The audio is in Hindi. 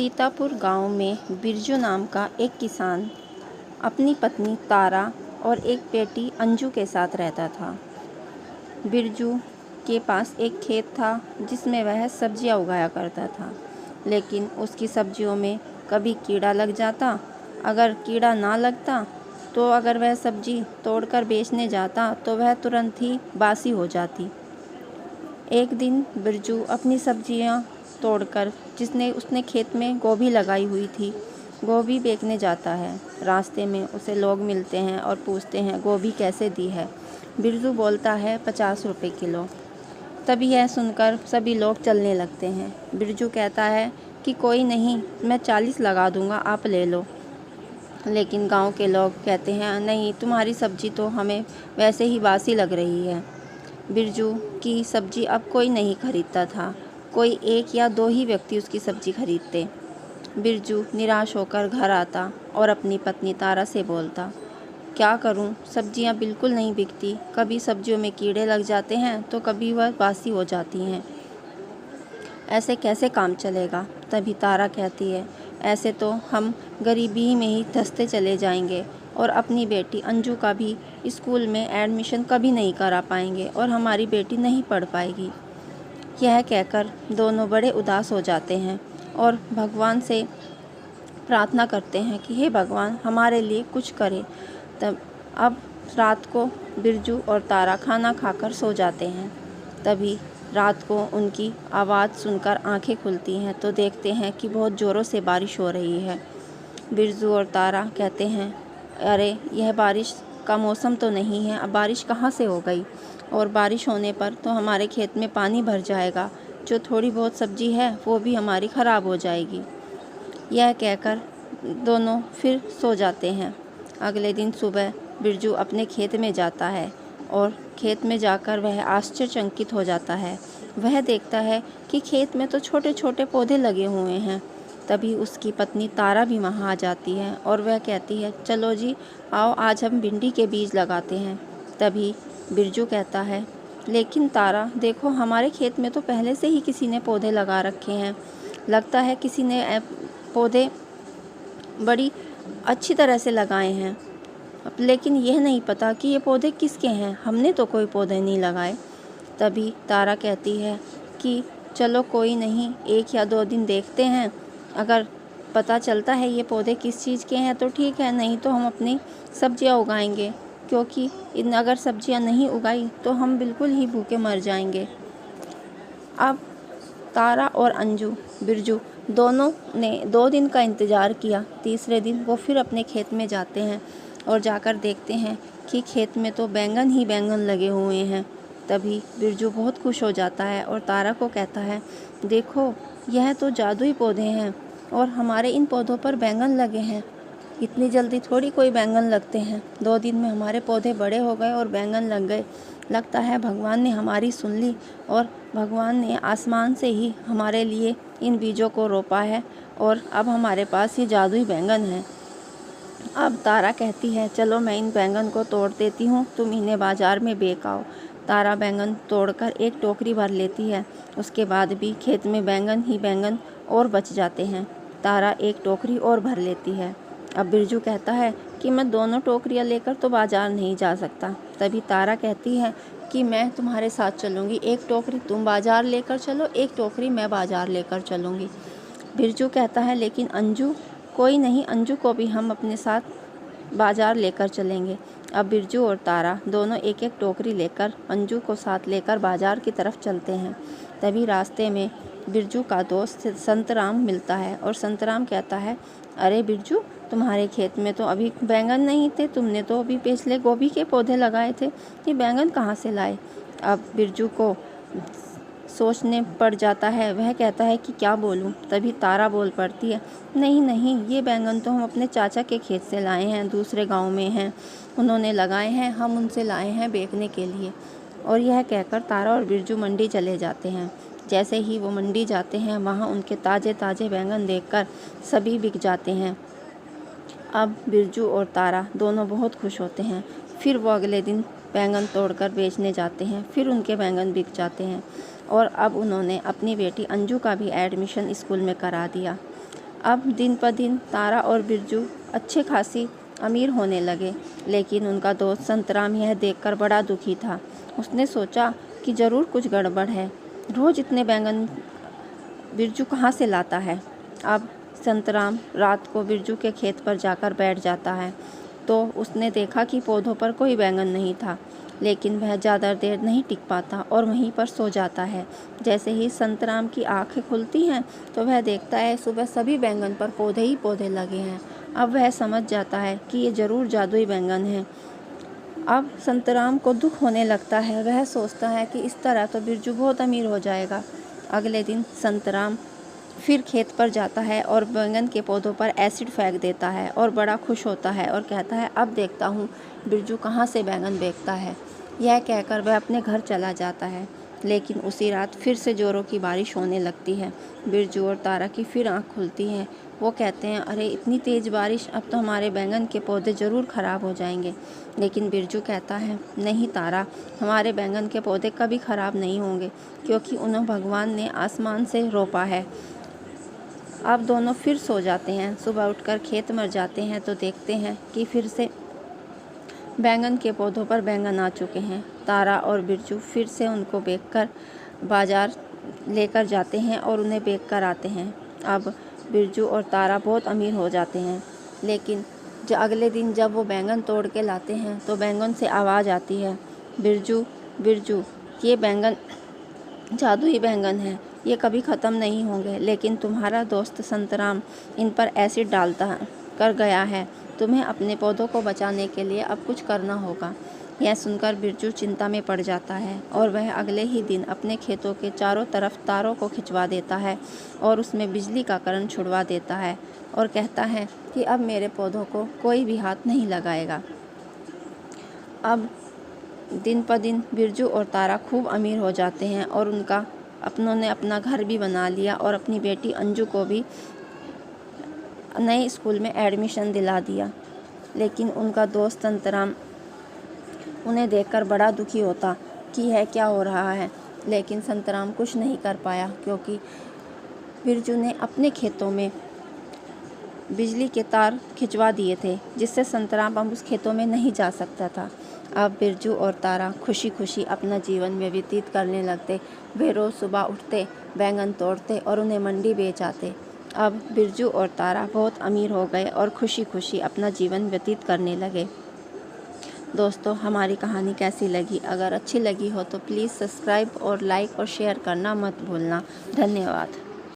सीतापुर गांव में बिरजू नाम का एक किसान अपनी पत्नी तारा और एक बेटी अंजू के साथ रहता था। बिरजू के पास एक खेत था जिसमें वह सब्जियां उगाया करता था, लेकिन उसकी सब्जियों में कभी कीड़ा लग जाता। अगर कीड़ा ना लगता तो अगर वह सब्जी तोड़कर बेचने जाता तो वह तुरंत ही बासी हो जाती। एक दिन बिरजू अपनी सब्जियां तोड़कर उसने खेत में गोभी लगाई हुई थी, गोभी बेचने जाता है। रास्ते में उसे लोग मिलते हैं और पूछते हैं गोभी कैसे दी है। बिरजू बोलता है 50 रुपये किलो। तभी यह सुनकर सभी लोग चलने लगते हैं। बिरजू कहता है कि कोई नहीं, मैं 40 लगा दूंगा, आप ले लो। लेकिन गांव के लोग कहते हैं नहीं, तुम्हारी सब्जी तो हमें वैसे ही बासी लग रही है। बिरजू की सब्जी अब कोई नहीं खरीदता था, कोई एक या दो ही व्यक्ति उसकी सब्जी खरीदते। बिरजू निराश होकर घर आता और अपनी पत्नी तारा से बोलता, क्या करूं, सब्जियां बिल्कुल नहीं बिकती, कभी सब्जियों में कीड़े लग जाते हैं तो कभी वह बासी हो जाती हैं, ऐसे कैसे काम चलेगा। तभी तारा कहती है, ऐसे तो हम गरीबी में ही धंसते चले जाएंगे और अपनी बेटी अंजू का भी स्कूल में एडमिशन कभी नहीं करा पाएंगे और हमारी बेटी नहीं पढ़ पाएगी। यह कहकर दोनों बड़े उदास हो जाते हैं और भगवान से प्रार्थना करते हैं कि हे भगवान, हमारे लिए कुछ करें। तब अब रात को बिरजू और तारा खाना खाकर सो जाते हैं। तभी रात को उनकी आवाज़ सुनकर आंखें खुलती हैं तो देखते हैं कि बहुत ज़ोरों से बारिश हो रही है। बिरजू और तारा कहते हैं, अरे यह बारिश का मौसम तो नहीं है, अब बारिश कहाँ से हो गई, और बारिश होने पर तो हमारे खेत में पानी भर जाएगा, जो थोड़ी बहुत सब्जी है वो भी हमारी ख़राब हो जाएगी। यह कहकर दोनों फिर सो जाते हैं। अगले दिन सुबह बिरजू अपने खेत में जाता है और खेत में जाकर वह आश्चर्यचकित हो जाता है। वह देखता है कि खेत में तो छोटे छोटे पौधे लगे हुए हैं। तभी उसकी पत्नी तारा भी वहाँ आ जाती है और वह कहती है, चलो जी आओ, आज हम भिंडी के बीज लगाते हैं। तभी बिरजू कहता है, लेकिन तारा देखो, हमारे खेत में तो पहले से ही किसी ने पौधे लगा रखे हैं, लगता है किसी ने पौधे बड़ी अच्छी तरह से लगाए हैं, लेकिन यह नहीं पता कि ये पौधे किसके हैं, हमने तो कोई पौधे नहीं लगाए। तभी तारा कहती है कि चलो कोई नहीं, 1 या 2 दिन देखते हैं, अगर पता चलता है ये पौधे किस चीज़ के हैं तो ठीक है, नहीं तो हम अपनी सब्जियां उगाएंगे, क्योंकि अगर सब्जियां नहीं उगाई तो हम बिल्कुल ही भूखे मर जाएंगे। अब तारा और बिरजू दोनों ने 2 दिन का इंतज़ार किया। तीसरे दिन वो फिर अपने खेत में जाते हैं और जाकर देखते हैं कि खेत में तो बैंगन ही बैंगन लगे हुए हैं। तभी बिरजू बहुत खुश हो जाता है और तारा को कहता है, देखो यह तो जादुई पौधे हैं और हमारे इन पौधों पर बैंगन लगे हैं, इतनी जल्दी थोड़ी कोई बैंगन लगते हैं, 2 दिन में हमारे पौधे बड़े हो गए और बैंगन लग गए, लगता है भगवान ने हमारी सुन ली और भगवान ने आसमान से ही हमारे लिए इन बीजों को रोपा है और अब हमारे पास ये जादुई बैंगन है। अब तारा कहती है, चलो मैं इन बैंगन को तोड़ देती हूँ, तुम इन्हें बाज़ार में बेच आओ। तारा बैंगन तोड़कर एक टोकरी भर लेती है, उसके बाद भी खेत में बैंगन ही बैंगन और बच जाते हैं। तारा एक टोकरी और भर लेती है। अब बिरजू कहता है कि मैं दोनों टोकरियाँ लेकर तो बाज़ार नहीं जा सकता। तभी तारा कहती है कि मैं तुम्हारे साथ चलूँगी, एक टोकरी तुम बाज़ार लेकर चलो, एक टोकरी मैं बाज़ार लेकर चलूँगी। बिरजू कहता है, लेकिन अंजू, कोई नहीं, अंजू को भी हम अपने साथ बाज़ार लेकर चलेंगे। अब बिरजू और तारा दोनों एक एक टोकरी लेकर अंजू को साथ लेकर बाज़ार की तरफ चलते हैं। तभी रास्ते में बिरजू का दोस्त संतराम मिलता है और संतराम कहता है, अरे बिरजू, तुम्हारे खेत में तो अभी बैंगन नहीं थे, तुमने तो अभी पिछले गोभी के पौधे लगाए थे, ये बैंगन कहाँ से लाए। अब बिरजू को सोचने पड़ जाता है, वह कहता है कि क्या बोलूं। तभी तारा बोल पड़ती है, नहीं नहीं, ये बैंगन तो हम अपने चाचा के खेत से लाए हैं, दूसरे गांव में हैं, उन्होंने लगाए हैं, हम उनसे लाए हैं बेचने के लिए। और यह कहकर तारा और बिरजू मंडी चले जाते हैं। जैसे ही वो मंडी जाते हैं, वहाँ उनके ताज़े ताज़े बैंगन देखकर सभी बिक जाते हैं। अब बिरजू और तारा दोनों बहुत खुश होते हैं। फिर वो अगले दिन बैंगन तोड़कर बेचने जाते हैं, फिर उनके बैंगन बिक जाते हैं और अब उन्होंने अपनी बेटी अंजू का भी एडमिशन स्कूल में करा दिया। अब दिन पर दिन तारा और बिरजू अच्छे खासी अमीर होने लगे, लेकिन उनका दोस्त संतराम यह देखकर बड़ा दुखी था। उसने सोचा कि ज़रूर कुछ गड़बड़ है, रोज़ इतने बैंगन बिरजू कहाँ से लाता है। अब संतराम रात को बिरजू के खेत पर जाकर बैठ जाता है, तो उसने देखा कि पौधों पर कोई बैंगन नहीं था, लेकिन वह ज़्यादा देर नहीं टिक पाता और वहीं पर सो जाता है। जैसे ही संतराम की आंखें खुलती हैं तो वह देखता है सुबह सभी बैंगन पर पौधे ही पौधे लगे हैं। अब वह समझ जाता है कि ये ज़रूर जादुई बैंगन हैं। अब संतराम को दुख होने लगता है। वह सोचता है कि इस तरह तो बिरजू बहुत अमीर हो जाएगा। अगले दिन संतराम फिर खेत पर जाता है और बैंगन के पौधों पर एसिड फेंक देता है और बड़ा खुश होता है और कहता है अब देखता हूँ बिरजू कहाँ से बैंगन बेचता है। यह कहकर वह अपने घर चला जाता है, लेकिन उसी रात फिर से जोरों की बारिश होने लगती है। बिरजू और तारा की फिर आँख खुलती हैं। वो कहते हैं अरे इतनी तेज़ बारिश, अब तो हमारे बैंगन के पौधे ज़रूर ख़राब हो जाएंगे। लेकिन बिरजू कहता है नहीं तारा, हमारे बैंगन के पौधे कभी ख़राब नहीं होंगे, क्योंकि उन्हें भगवान ने आसमान से रोपा है। अब दोनों फिर सो जाते हैं। सुबह उठकर खेत में जाते हैं तो देखते हैं कि फिर से बैंगन के पौधों पर बैंगन आ चुके हैं। तारा और बिरजू फिर से उनको बेचकर बाज़ार लेकर जाते हैं और उन्हें बेच कर आते हैं। अब बिरजू और तारा बहुत अमीर हो जाते हैं, लेकिन अगले दिन जब वो बैंगन तोड़ के लाते हैं तो बैंगन से आवाज़ आती है, बिरजू बिरजू, ये बैंगन जादुई बैंगन है, ये कभी ख़त्म नहीं होंगे, लेकिन तुम्हारा दोस्त संतराम इन पर एसिड डालता कर गया है। तुम्हें अपने पौधों को बचाने के लिए अब कुछ करना होगा। यह सुनकर बिरजू चिंता में पड़ जाता है और वह अगले ही दिन अपने खेतों के चारों तरफ तारों को खिंचवा देता है और उसमें बिजली का करंट छुड़वा देता है और कहता है कि अब मेरे पौधों को कोई भी हाथ नहीं लगाएगा। अब दिन पर दिन बिरजू और तारा खूब अमीर हो जाते हैं और अपनों ने अपना घर भी बना लिया और अपनी बेटी अंजू को भी नए स्कूल में एडमिशन दिला दिया। लेकिन उनका दोस्त संतराम उन्हें देखकर बड़ा दुखी होता कि यह क्या हो रहा है, लेकिन संतराम कुछ नहीं कर पाया, क्योंकि बिरजू ने अपने खेतों में बिजली के तार खिंचवा दिए थे, जिससे संतराम अब उस खेतों में नहीं जा सकता था। अब बिरजू और तारा खुशी खुशी अपना जीवन में व्यतीत करने लगते। वे रोज़ सुबह उठते, बैंगन तोड़ते और उन्हें मंडी बेच आते। अब बिरजू और तारा बहुत अमीर हो गए और खुशी खुशी अपना जीवन व्यतीत करने लगे। दोस्तों, हमारी कहानी कैसी लगी? अगर अच्छी लगी हो तो प्लीज़ सब्सक्राइब और लाइक और शेयर करना मत भूलना। धन्यवाद।